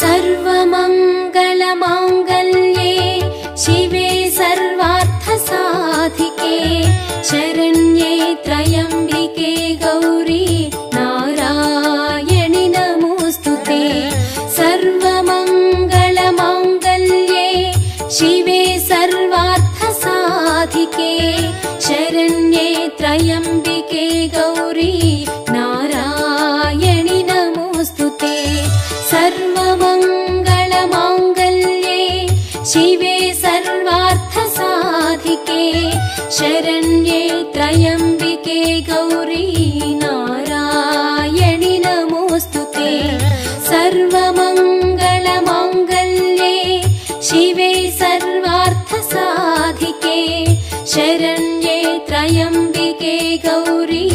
सर्वमङ्गलमाङ्गल्ये शिवे सर्वार्थसाधिके शरण्ये त्र्यम्बिके गौरी नारायणि नमोऽस्तुते। सर्वमङ्गलमाङ्गल्ये शिवे सर्वार्थसाधिके शरण्ये त्र्यम्बिके गौरी नारायणि नमोऽस्तुते। सर्वमङ्गलमाङ्गल्ये शिवे सर्वार्थसाधिके शरण्ये त्र्यम्बिके गौरी नारायणि नमोऽस्तुते। सर्वमङ्गलमाङ्गल्ये शिवे सर्वार्थसाधिके शरण्ये त्र्यम्बिके गौरी